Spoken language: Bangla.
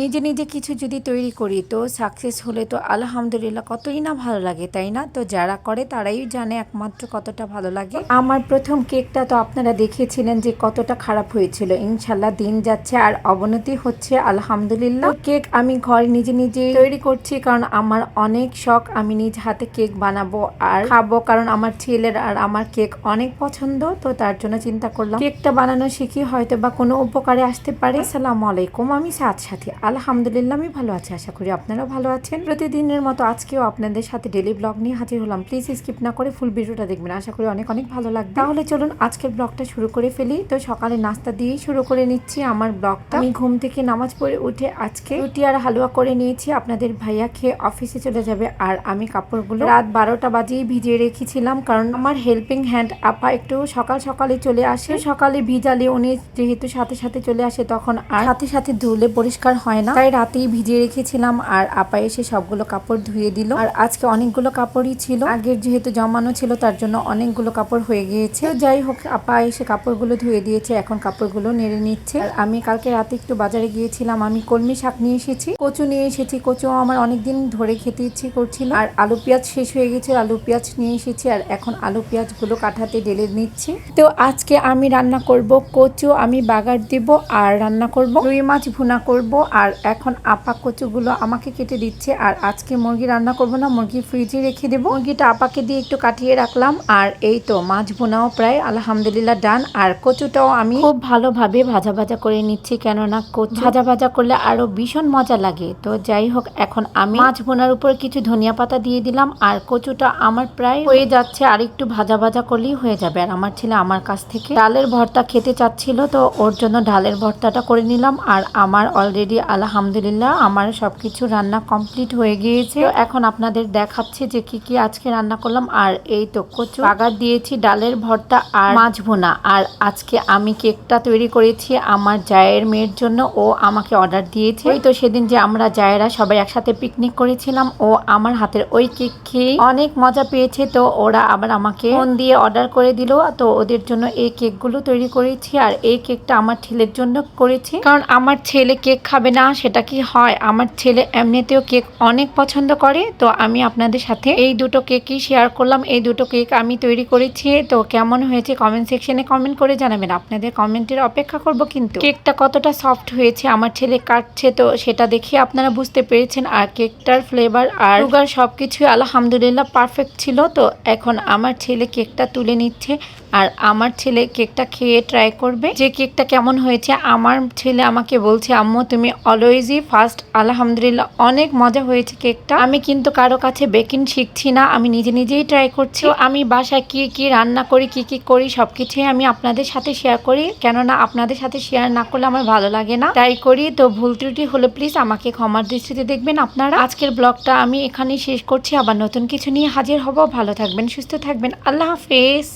নিজে নিজে কিছু যদি তৈরি করি তো সাকসেস হলে তো আলহামদুলিল্লাহ কতই না ভালো লাগে, তাই না? তো যারা করে তারাই জানে একমাত্র কতটা ভালো লাগে। আমার প্রথম কেকটা তো আপনারা দেখিয়েছিলেন যে কতটা খারাপ হয়েছিল। ইনশাল্লাহ দিন যাচ্ছে আর অবনতি হচ্ছে আলহামদুলিল্লাহ। কেক আমি ঘরে নিজে নিজে তৈরি করছি কারণ আমার অনেক শখ আমি নিজ হাতে কেক বানাবো আর খাবো, কারণ আমার ছেলের আর আমার কেক অনেক পছন্দ। তো তার জন্য চিন্তা করলাম কেকটা বানানো শিখি, হয়তো বা কোনো উপকারে আসতে পারে। আসসালামু আলাইকুম, আমি সাথী। আলহামদুলিল্লাহ আমি ভালো আছি, আশা করি আপনারাও ভালো আছেন। প্রতিদিনের মতো আজকেও আপনাদের সাথে ডেলি ব্লগ নিয়ে হাজির হলাম। প্লিজ স্কিপ না করে ফুল ভিডিওটা দেখবেন, আশা করি অনেক অনেক ভালো লাগবে। তাহলে চলুন আজকের ব্লগটা শুরু করে ফেলি। তো সকালে নাস্তা দিয়েই শুরু করে নিচ্ছি আমার ব্লগটা। আমি ঘুম থেকে নামাজ পড়ে উঠে আজকে রুটি আর হালুয়া করে নিয়েছি। আপনাদের ভাইয়া খেয়ে অফিসে চলে যাবে আর আমি কাপড়গুলো রাত 12টা বাজেই ভিজিয়ে রেখেছিলাম, কারণ আমার হেল্পিং হ্যান্ড আপা একটু সকাল সকালে চলে আসে। সকালে ভিজালে উনি যেহেতু সাথে সাথে চলে আসে তখন আর সাথে সাথে ধুলে পরিষ্কার হয় না, তাই রাতেই ভিজিয়ে রেখেছিলাম আর আপা এসে সবগুলো কাপড় ধুয়ে দিল। আর আজকে অনেকগুলো কাপড়ই ছিল, আগের যেহেতু জমানো ছিল তার জন্য অনেকগুলো কাপড় হয়ে গিয়েছে। যাই হোক, আপা এসে কাপড়গুলো ধুয়ে দিয়েছে, এখন কাপড়গুলো নেড়ে নিচ্ছে। আর আমি কালকে রাতে একটু বাজারে গিয়েছিলাম, আমি কলমি শাক নিয়ে এসেছি, কচু নিয়ে এসেছি। কচু আমার অনেকদিন ধরে খেতে ইচ্ছে করছিল। আর আলু পেঁয়াজ শেষ হয়ে গেছে, আলু পেঁয়াজ নিয়ে এসেছি আর এখন আলু পেঁয়াজ গুলো কাঠাতে ঢেলে নিচ্ছি। তো আজকে আমি রান্না করব কচু, আমি বাগার দিব আর রান্না করব রুই মাছ ভুনা করব। আর এখন আপা কচুগুলো আমাকে কেটে দিচ্ছে। আর আজকে মুরগি রান্না করব না, মুরগি ফ্রিজে রেখে দেবো। মুরগিটা আপাকে দিয়ে একটু কাটিয়ে রাখলাম। আর এই তো মাছ ভুনাও প্রায় আলহামদুলিল্লাহ ডান। আর কচুটাও আমি খুব ভালোভাবে ভাজা ভাজা করে নিচ্ছি, কেননা কচু ভাজা ভাজা করলে আরো ভীষণ মজা লাগে। তো যাই হোক, এখন আমি মাছ ভুনার উপর কিছু ধনিয়া পাতা দিয়ে দিলাম। আর কচুটা আমার প্রায় হয়ে যাচ্ছে, আর একটু ভাজা ভাজা করলেই হয়ে যাবে। আর আমার ছেলে আমার কাছ থেকে ডালের ভর্তা খেতে চাচ্ছিল, তো ওর জন্য ডালের ভর্তাটা করে নিলাম। আর আমার অলরেডি আলহামদুলিল্লাহ আমার সবকিছু রান্না কমপ্লিট হয়ে গিয়েছে। তো এখন আপনাদের দেখাচ্ছি যে কি কি আজকে রান্না করলাম। আর এই তো কচু বাগার দিয়েছি, ডালের ভর্তা আর মাছ ভুনা। আর আজকে আমি কেকটা তৈরি করেছি আমার জায়ের মেয়ের জন্য, ও আমাকে অর্ডার দিয়েছে। ওই তো সেদিন যে আমরা জায়েরা সবাই একসাথে পিকনিক করেছিলাম, ও আমার হাতের ওই কেক খেয়ে অনেক মজা পেয়েছে। তো ওরা আবার আমাকে ফোন দিয়ে অর্ডার করে দিল, তো ওদের জন্য এই কেকগুলো তৈরি করেছি। আর এই কেকটা আমার ছেলের জন্য করেছি, কারণ আমার ছেলে কেক খাবে না সেটা কি হয়, আমার ছেলে এমনিতেও কেক অনেক পছন্দ করে। তো আমি আপনাদের সাথে এই দুটো কেকই শেয়ার করলাম। এই দুটো কেক আমি তৈরি করেছি, তো কেমন হয়েছে কমেন্ট সেকশনে কমেন্ট করে জানাবেন, আপনাদের কমেন্টের অপেক্ষা করব। কিন্তু কেকটা কতটা সফট হয়েছে আমার ছেলে কাটছে, তো সেটা দেখে আপনারা বুঝতে পেরেছেন। আর কেকটার ফ্লেভার আর সুগার সবকিছু আলহামদুলিল্লাহ পারফেক্ট ছিল। তো এখন আমার ছেলে কেকটা তুলে নিচ্ছে আর আমার ছেলে কেকটা খেয়ে ট্রাই করবে যে কেকটা কেমন হয়েছে। আমার ছেলে আমাকে বলছে, আম্মু তুমি অলওয়েজই ফার্স্ট, আলহামদুলিল্লাহ অনেক মজা হয়েছে কেকটা। আমি কিন্তু কারো কাছে বেকিং শিখছি না, আমি নিজে নিজেই ট্রাই করছি। আমি বাসায় কি কি রান্না করি, কি কি করি সবকিছুই আমি আপনাদের সাথে শেয়ার করি, কেননা আপনাদের সাথে শেয়ার না করলে আমার ভালো লাগে না, তাই করি। তো ভুল ত্রুটি হলে প্লিজ আমাকে ক্ষমার দৃষ্টিতে দেখবেন আপনারা। আজকের ব্লগটা আমি এখানেই শেষ করছি, আবার নতুন কিছু নিয়ে হাজির হব। ভালো থাকবেন, সুস্থ থাকবেন, আল্লাহ হাফেজ।